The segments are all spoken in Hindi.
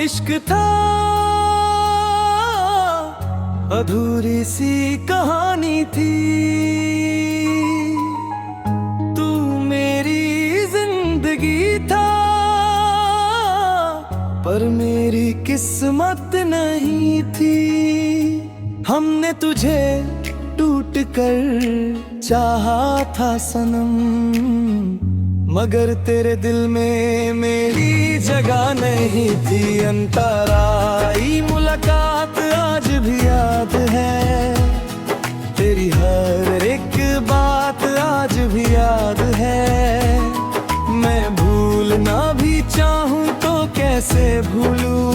इश्क था, अधूरी सी कहानी थी। तू मेरी जिंदगी था, पर मेरी किस्मत नहीं थी। हमने तुझे टूट कर चाहा था सनम, मगर तेरे दिल में मेरी जगह नहीं थी। अंतराई मुलाकात आज भी याद है, तेरी हर एक बात आज भी याद है। मैं भूलना भी चाहूँ तो कैसे भूलूं,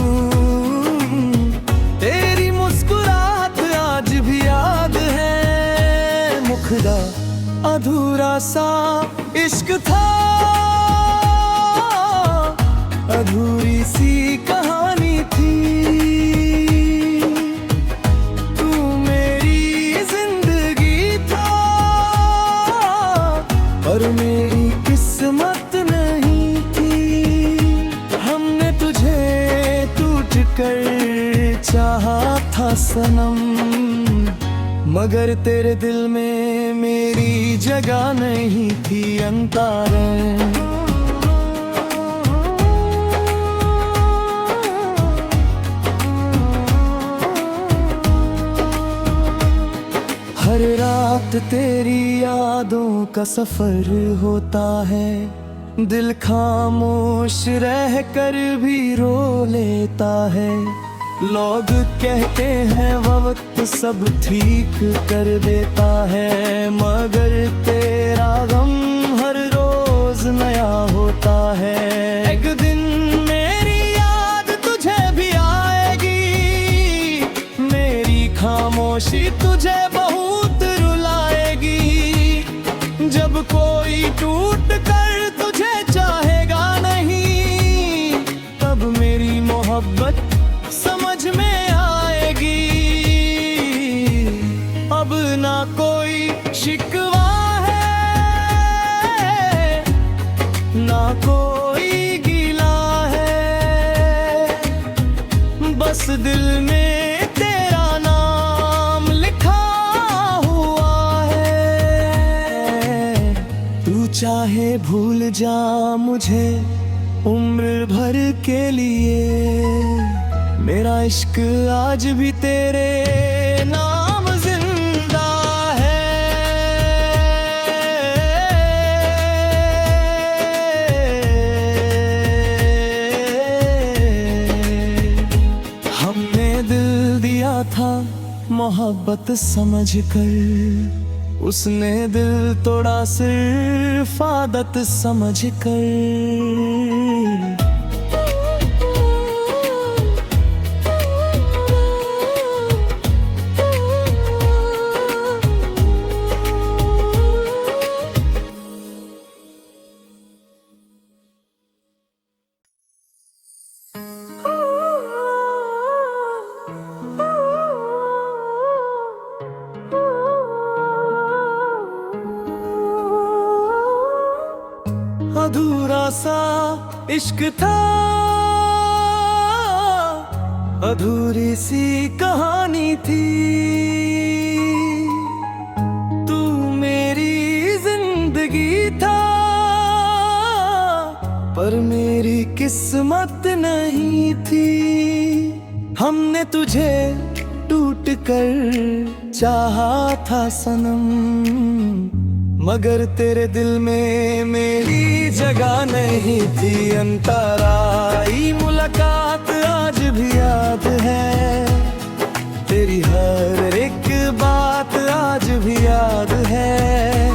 तेरी मुस्कुराहट आज भी याद है। मुखदा अधूरा सा इश्क था, अधूरी सी कहानी थी। तू मेरी जिंदगी था, पर मेरी किस्मत नहीं थी। हमने तुझे टूट कर चाहा था सनम, मगर तेरे दिल में मेरी जगह नहीं थी। अंतराई हर रात तेरी यादों का सफर होता है, दिल खामोश रह कर भी रो लेता है। लोग कहते हैं वक्त सब ठीक कर देता है, मगर तेरा गम हर रोज नया होता है। एक दिन मेरी याद तुझे भी आएगी, मेरी खामोशी तुझे बहुत रुलाएगी। जब कोई टूट कर तुझे चाहेगा नहीं, तब मेरी मोहब्बत समझ में आएगी। अब ना कोई शिकवा है, ना कोई गिला है, बस दिल में तेरा नाम लिखा हुआ है। तू चाहे भूल जा मुझे उम्र भर के लिए, मेरा इश्क आज भी तेरे नाम जिंदा है। हमने दिल दिया था मोहब्बत समझकर, उसने दिल तोड़ा सिर्फ आदत समझकर। अधूरा सा इश्क था, अधूरी सी कहानी थी। तू मेरी जिंदगी था, पर मेरी किस्मत नहीं थी। हमने तुझे टूट कर चाहा था सनम, मगर तेरे दिल में मेरी जगह नहीं थी। अंतराई मुलाकात आज भी याद है, तेरी हर एक बात आज भी याद है।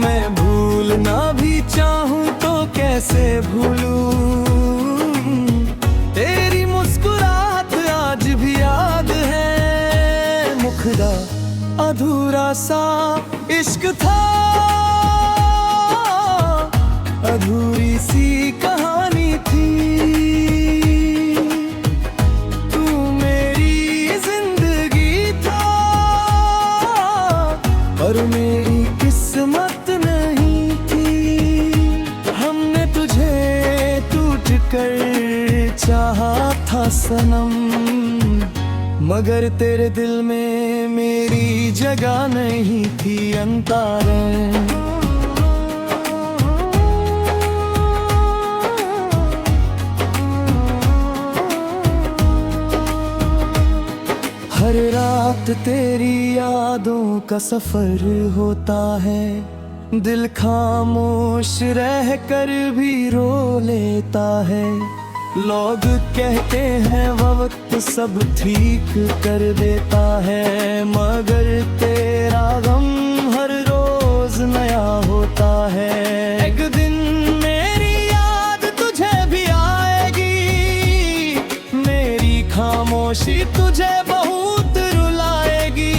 मैं भूलना भी चाहूँ तो कैसे भूलूं, तेरी मुस्कुराहट आज भी याद है। मुखदा अधूरा सा इश्क था, अधूरी सी कहानी थी। तू मेरी जिंदगी था, पर मेरी किस्मत नहीं थी। हमने तुझे टूट कर चाहा था था सनम, मगर तेरे दिल में मेरी जगह नहीं थी अंतारे। हर रात तेरी यादों का सफर होता है, दिल खामोश रह कर भी रो लेता है। लोग कहते हैं वक्त सब ठीक कर देता है, मगर तेरा गम हर रोज नया होता है। एक दिन मेरी याद तुझे भी आएगी, मेरी खामोशी तुझे बहुत रुलाएगी।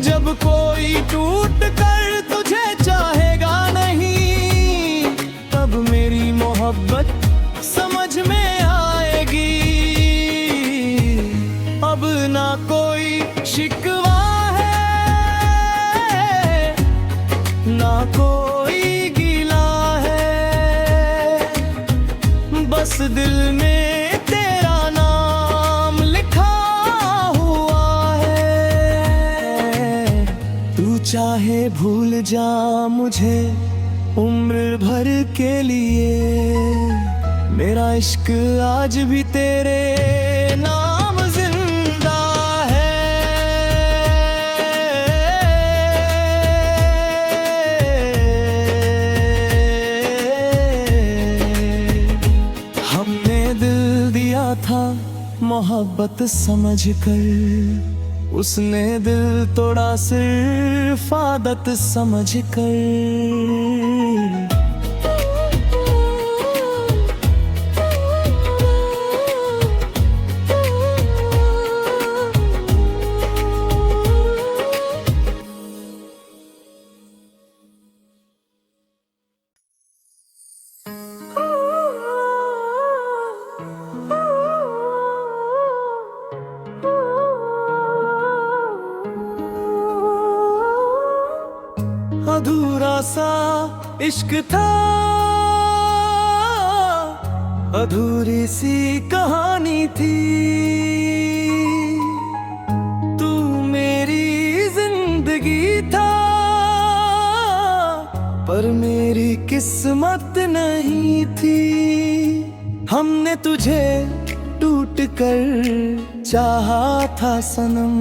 जब कोई टूट कर तुझे चाहेगा नहीं, तब मेरी मोहब्बत समझ में आएगी। अब ना कोई शिकवा है, ना कोई गिला है, बस दिल में तेरा नाम लिखा हुआ है। तू चाहे भूल जा मुझे उम्र भर के लिए, मेरा इश्क आज भी तेरे नाम जिंदा है। हमने दिल दिया था मोहब्बत समझकर, उसने दिल तोड़ा सिर्फ आदत समझकर। अधूरा सा इश्क था, अधूरी सी कहानी थी। तू मेरी जिंदगी था, पर मेरी किस्मत नहीं थी। हमने तुझे टूट कर चाहा था सनम,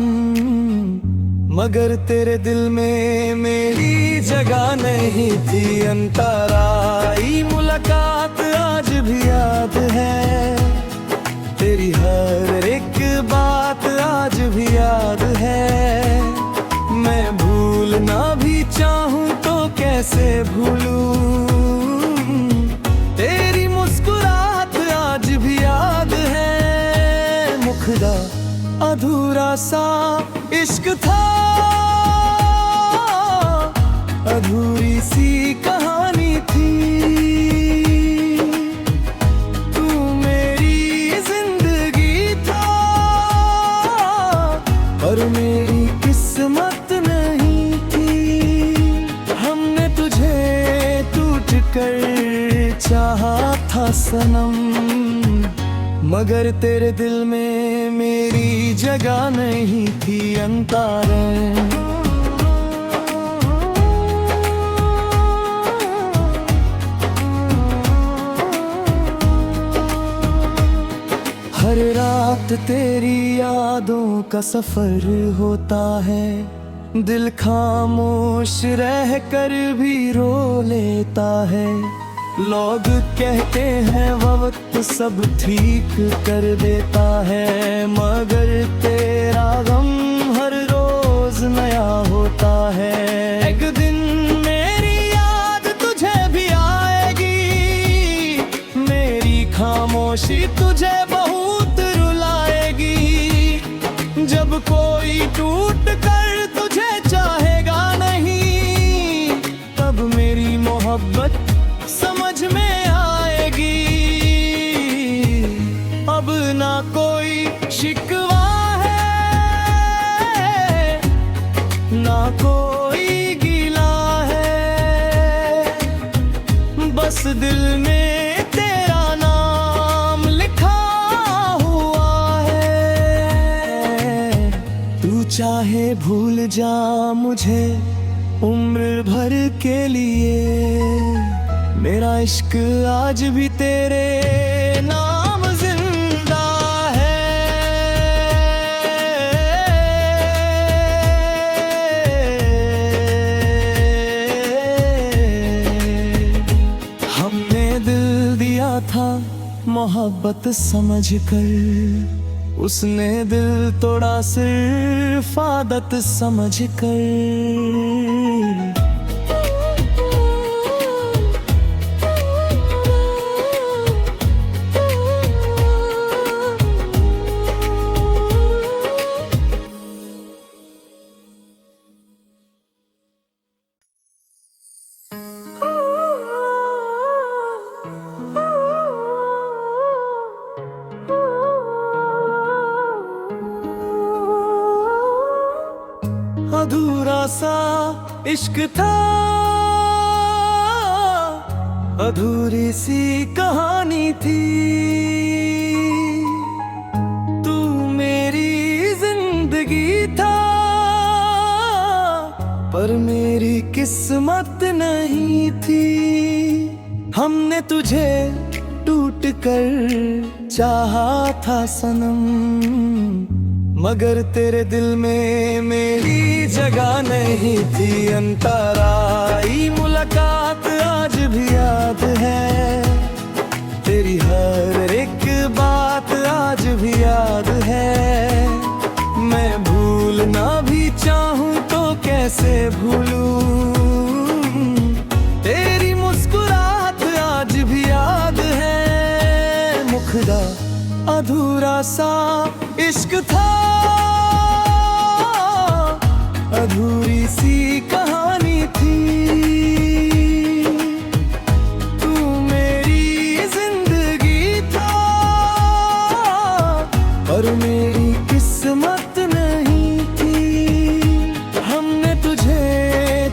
मगर तेरे दिल में मेरी जगह नहीं थी अंतराई। मुलाकात आज भी याद है, तेरी हर एक बात आज भी याद है। मैं भूलना भी चाहूं तो कैसे भूलूं, तेरी मुस्कुराहट आज भी याद है। मुखदा अधूरा सा इश्क था, अधूरी सी कहानी थी। तू मेरी जिंदगी था, पर मेरी किस्मत नहीं थी। हमने तुझे टूट कर चाहा था सनम, मगर तेरे दिल में मेरी जगह नहीं थी अंतारे। हर रात तेरी यादों का सफर होता है, दिल खामोश रह कर भी रो लेता है। लोग कहते हैं वक्त सब ठीक कर देता है, मगर तेरा गम हर रोज नया होता है। एक दिन मेरी याद तुझे भी आएगी, मेरी खामोशी तुझे बहुत रुलाएगी। जब कोई टूट कर तुझे चाहेगा नहीं, तब मेरी मोहब्बत समझ में आएगी। अब ना कोई शिकवा है, ना कोई गिला है, बस दिल में तेरा नाम लिखा चाहे भूल जा मुझे उम्र भर के लिए, मेरा इश्क आज भी तेरे नाम जिंदा है। हमने दिल दिया था मोहब्बत समझकर, उसने दिल तोड़ा सिर्फ आदत समझकर। अधूरा सा इश्क था, अधूरी सी कहानी थी। तू मेरी जिंदगी था, पर मेरी किस्मत नहीं थी। हमने तुझे टूट कर चाहा था सनम, मगर तेरे दिल में मेरी जगह नहीं थी। अंतराई मुलाकात आज भी याद है, तेरी हर एक बात आज भी याद है। मैं भूलना भी चाहूँ तो कैसे भूलूं, तेरी मुस्कुराहट आज भी याद है। मुखदा अधूरा सा इश्क था, अधूरी सी कहानी थी। तू मेरी जिंदगी था, पर मेरी किस्मत नहीं थी। हमने तुझे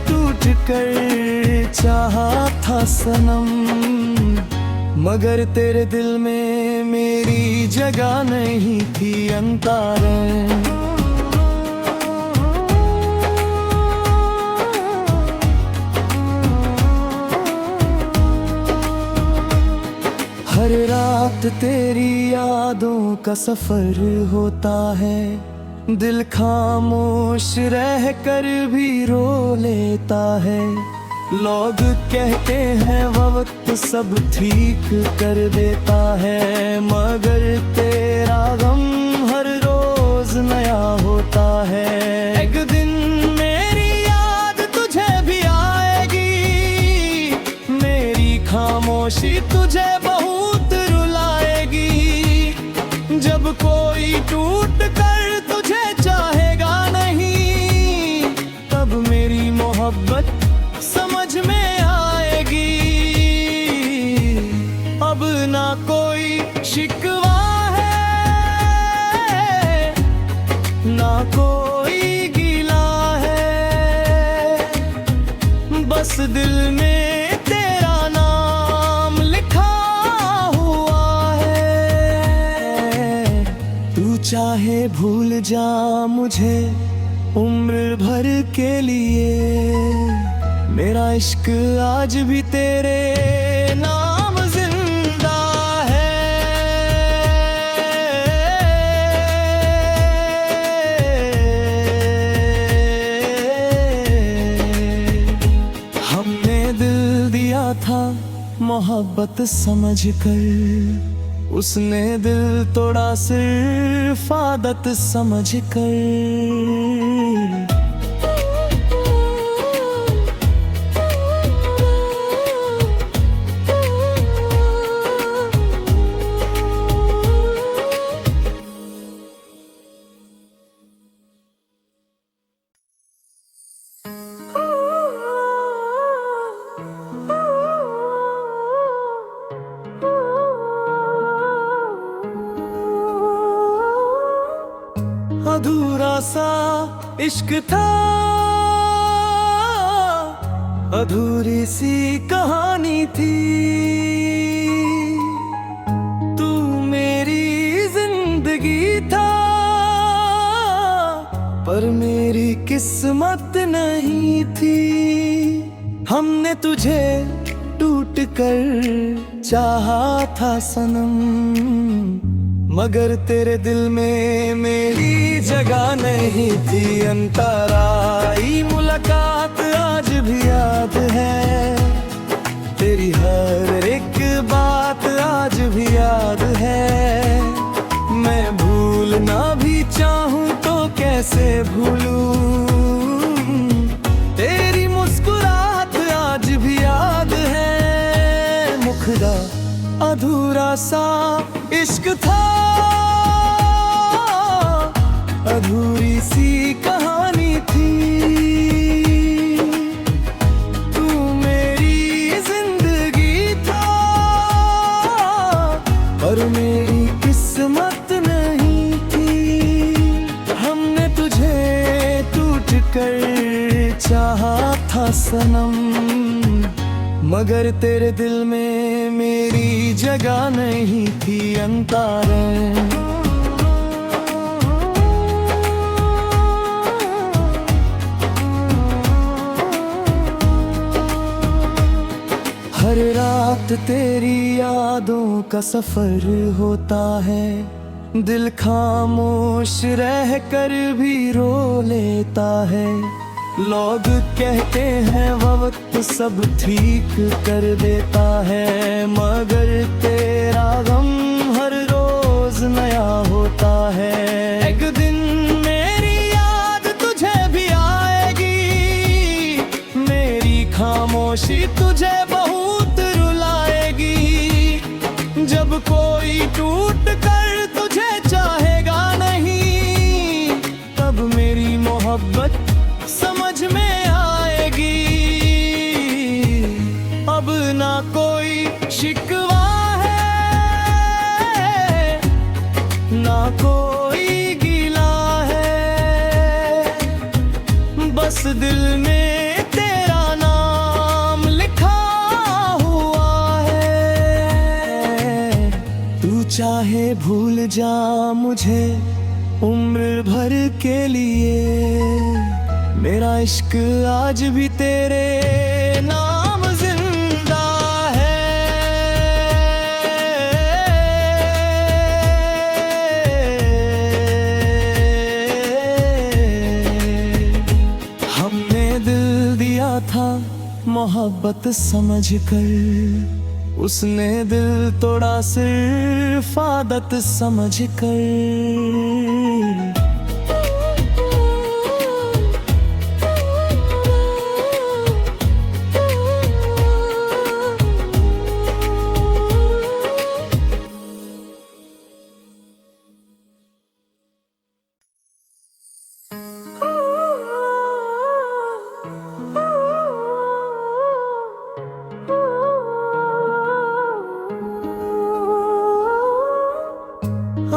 टूट कर चाहा था सनम, मगर तेरे दिल में मेरी जगह नहीं थी। अंतारे हर रात तेरी यादों का सफर होता है, दिल खामोश रह कर भी रो लेता है। लोग कहते हैं वक्त सब ठीक कर देता है, मगर तेरा गम हर रोज नया होता है। एक दिन मेरी याद तुझे भी आएगी, मेरी खामोशी तुझे बहुत रुलाएगी। जब कोई टूट कर तुझे चाहेगा नहीं, तब मेरी मोहब्बत समझ में आएगी। अब ना कोई शिकवा है, ना कोई गिला है, बस दिल में तेरा नाम लिखा हुआ है। तू चाहे भूल जा मुझे उम्र भर के लिए, मेरा इश्क आज भी तेरे नाम जिंदा है। हमने दिल दिया था मोहब्बत समझकर, उसने दिल तोड़ा सिर्फ आदत समझकर। अधूरा सा इश्क था, अधूरी सी कहानी थी। तू मेरी जिंदगी था, पर मेरी किस्मत नहीं थी। हमने तुझे टूट कर चाहा था सनम, मगर तेरे दिल में मेरी जगह नहीं थी। अंतराई मुलाकात आज भी याद है, तेरी हर एक बात आज भी याद है। मैं भूलना भी चाहूँ तो कैसे भूलूं, तेरी मुस्कुराहट आज भी याद है। मुखड़ा अधूरा सा इश्क था, अधूरी सी कहानी थी। तू मेरी जिंदगी था, पर मेरी किस्मत नहीं थी। हमने तुझे टूट कर चाहा था सनम, मगर तेरे दिल में मेरी जगह नहीं थी। अंतराय हर रात तेरी यादों का सफर होता है, दिल खामोश रह कर भी रो लेता है। लोग कहते हैं वक्त सब ठीक कर देता है, मगर तेरा गम हर रोज नया होता है। एक दिन मेरी याद तुझे भी आएगी, मेरी खामोशी तुझे बहुत रुलाएगी। जब कोई टूट कर तुझे चाहेगा नहीं, तब मेरी मोहब्बत समझ में आएगी। अब ना कोई शिकवा है, ना कोई गिला है, बस दिल में तेरा नाम लिखा हुआ है। तू चाहे भूल जा मुझे उम्र भर के लिए, मेरा इश्क आज भी तेरे नाम जिंदा है। हमने दिल दिया था मोहब्बत समझ कर, उसने दिल तोड़ा सिर्फ आदत समझ कर।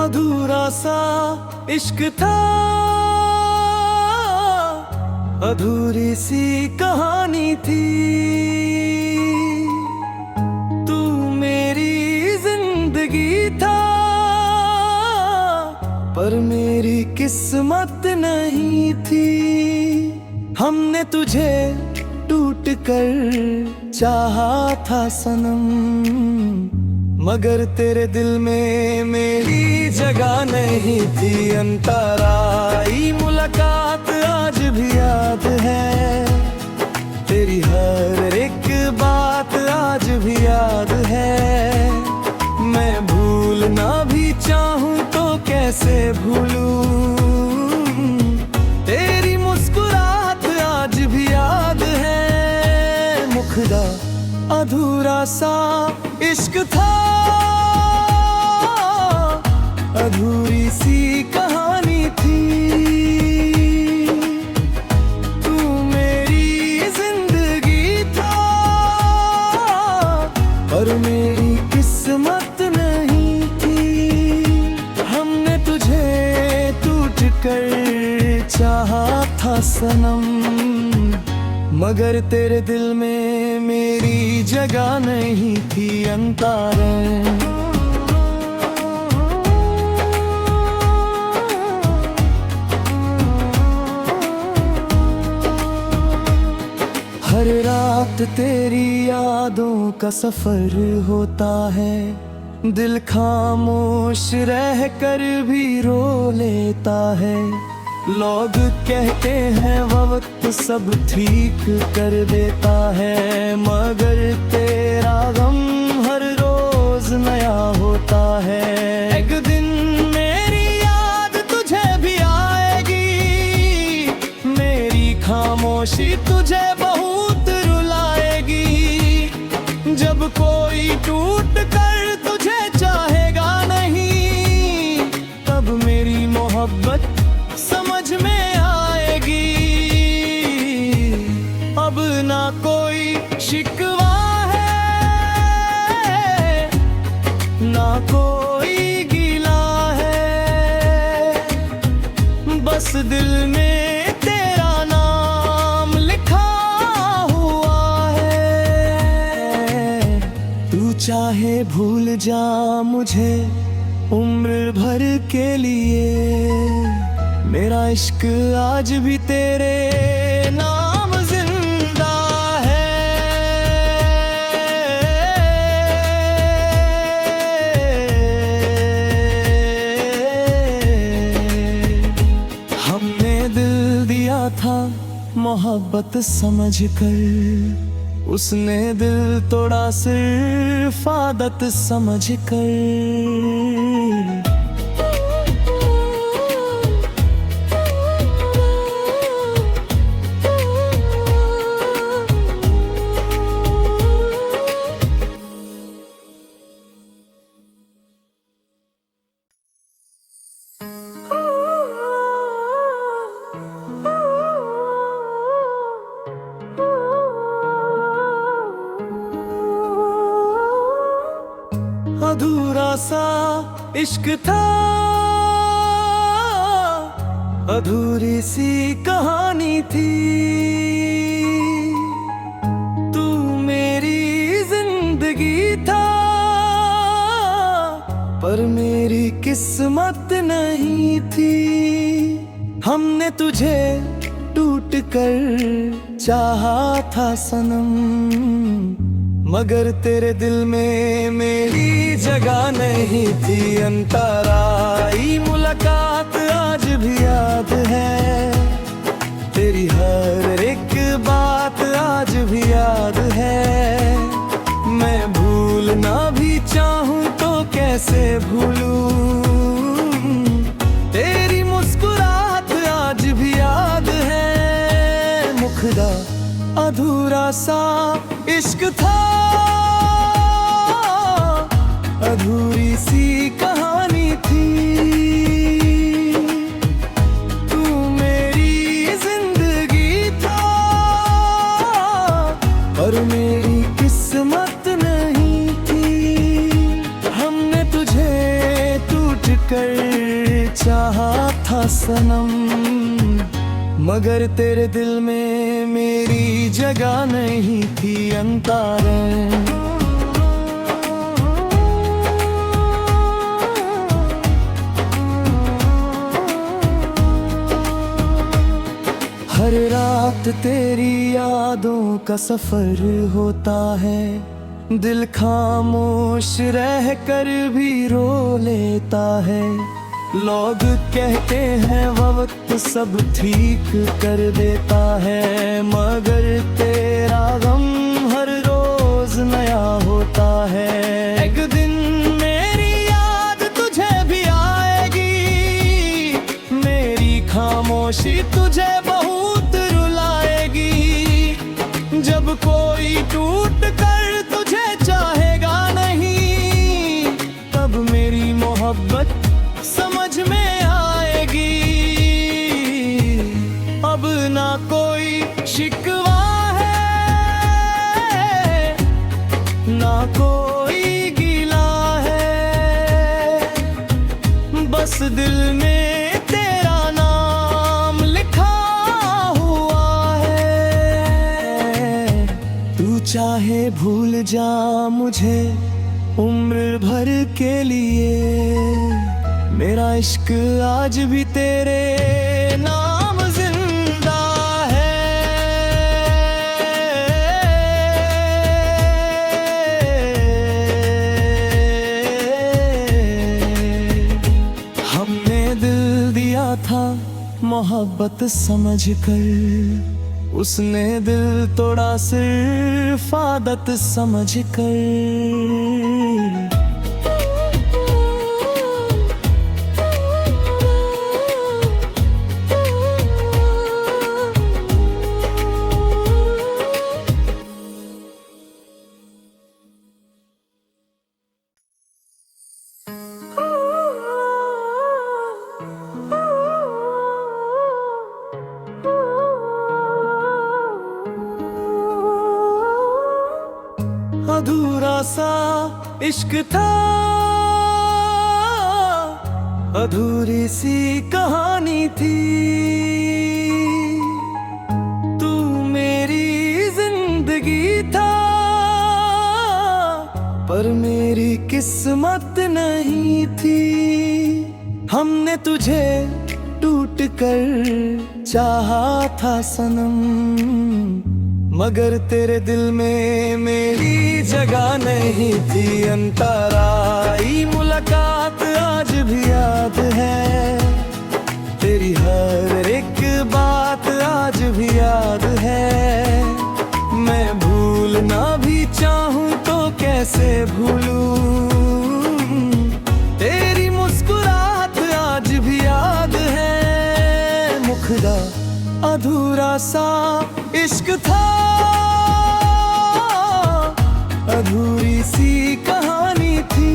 अधूरा सा इश्क था, अधूरी सी कहानी थी। तू मेरी जिंदगी था, पर मेरी किस्मत नहीं थी। हमने तुझे टूट कर चाहा था सनम, मगर तेरे दिल में मेरी जगह नहीं थी। अंतराई मुलाकात आज भी याद है, तेरी हर एक बात आज भी याद है। मैं भूलना भी चाहूँ तो कैसे भूलूं, तेरी मुस्कुराहट आज भी याद है। मुखड़ा अधूरा सा इश्क था, अधूरी सी कहानी थी। तू मेरी जिंदगी था, पर मेरी किस्मत नहीं थी। हमने तुझे टूट कर चाहा था सनम, मगर तेरे दिल में मेरी जगह नहीं थी। अंतराय तेरी यादों का सफर होता है, दिल खामोश रह कर भी रो लेता है। लोग कहते हैं वक्त सब ठीक कर देता है, मगर तेरा गम हर रोज नया होता है। एक दिन मेरी याद तुझे भी आएगी, मेरी खामोशी तुझे बहुत रुलाएगी। जब कोई टूट कर तुझे चाहेगा नहीं, तब मेरी मोहब्बत समझ में आएगी। अब ना कोई शिकवा है, ना कोई गिला है, बस दिल में तेरा नाम लिखा हुआ है। तू चाहे भूल जा मुझे उम्र भर के लिए, मेरा इश्क आज भी तेरे नाम जिंदा है। हमने दिल दिया था मोहब्बत समझकर, उसने दिल तोड़ा सिर्फ आदत समझकर। अधूरा सा इश्क था, अधूरी सी कहानी थी। तू मेरी जिंदगी था, पर मेरी किस्मत नहीं थी। हमने तुझे टूट कर चाहा था सनम, मगर तेरे दिल में मेरी जगह नहीं थी। अंतराई मुलाकात आज भी याद है, तेरी हर एक बात आज भी याद है। मैं भूलना भी चाहूँ तो कैसे भूलूं, तेरी मुस्कुराहट आज भी याद है। मुखदा अधूरा सा इश्क था, अधूरी सी कहानी थी। तू मेरी जिंदगी था, पर मेरी किस्मत नहीं थी। हमने तुझे टूट कर चाहा था सनम, मगर तेरे दिल में मेरी जगह नहीं थी। अंतारे हर रात तेरी यादों का सफर होता है, दिल खामोश रह कर भी रो लेता है। लोग कहते हैं वक्त सब ठीक कर देता है, मगर तेरा गम हर रोज नया होता है। एक दिन मेरी याद तुझे भी आएगी, मेरी खामोशी तुझे बहुत रुलाएगी। जब कोई टूट कर तुझे चाहेगा नहीं, तब मेरी मोहब्बत समझ में आएगी। अब ना कोई शिकवा है, ना कोई गिला है, बस दिल में तेरा नाम लिखा हुआ है। तू चाहे भूल जा मुझे उम्र भर के लिए, मेरा इश्क आज भी तेरे नाम जिंदा है। हमने दिल दिया था मोहब्बत समझ कर, उसने दिल तोड़ा सिर्फ आदत समझ कर। अधूरा सा इश्क था, अधूरी सी कहानी थी। तू मेरी जिंदगी था, पर मेरी किस्मत नहीं थी। हमने तुझे टूट कर चाहा था सनम, मगर तेरे दिल में मेरी जगह नहीं थी। अंतराई मुलाकात आज भी याद है, तेरी हर एक बात आज भी याद है। मैं भूलना भी चाहूँ तो कैसे भूलूं, तेरी मुस्कुराहट आज भी याद है। मुखदा अधूरा सा इश्क था, अधूरी सी कहानी थी।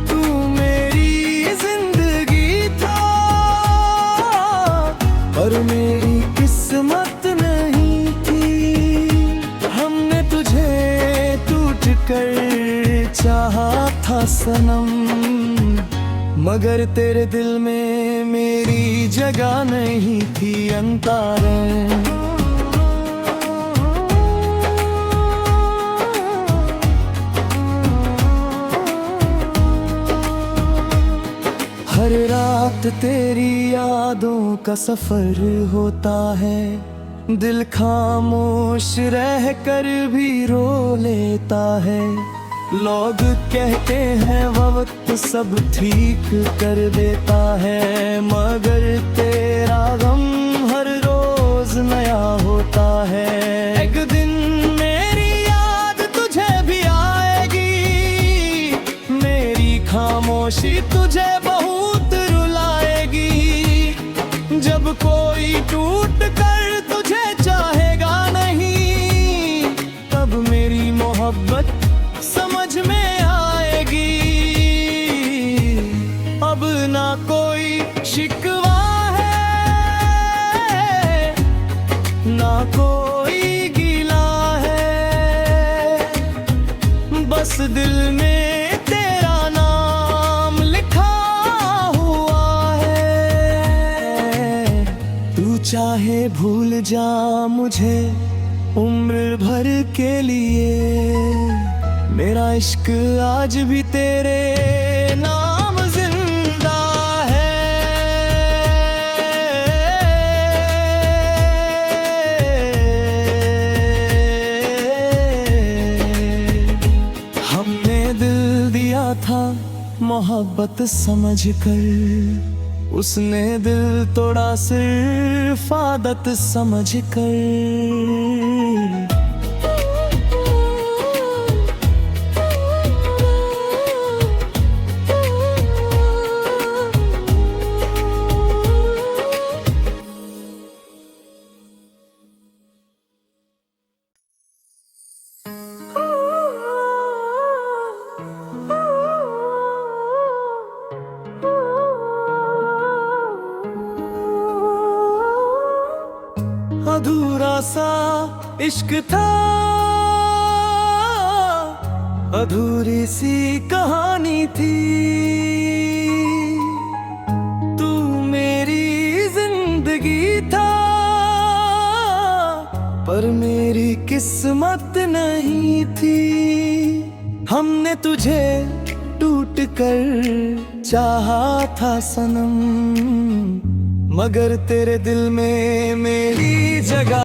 तू मेरी जिंदगी था, पर मेरी किस्मत नहीं थी। हमने तुझे टूट कर चाहा था सनम, मगर तेरे दिल में मेरी जगह नहीं थी। अंतराए हर रात तेरी यादों का सफर होता है, दिल खामोश रह कर भी रो लेता है। लोग कहते हैं वक्त सब ठीक कर देता है, मगर तेरा गम हर रोज नया होता है। एक दिन मेरी याद तुझे भी आएगी, मेरी खामोशी तुझे बहुत रुलाएगी। जब कोई टूट कर तुझे चाहेगा नहीं, तब मेरी मोहब्बत समझ में आएगी। अब ना कोई शिकवा है, ना कोई गिला है, बस दिल में तेरा नाम लिखा हुआ है। तू चाहे भूल जा मुझे उम्र भर के लिए, मेरा इश्क आज भी तेरे नाम जिंदा है। हमने दिल दिया था मोहब्बत समझ कर, उसने दिल तोड़ा सिर्फ आदत समझ कर। अधूरा सा इश्क था, अधूरी सी कहानी थी। तू मेरी जिंदगी था, पर मेरी किस्मत नहीं थी। हमने तुझे टूट कर चाहा था सनम, मगर तेरे दिल में मेरी जगह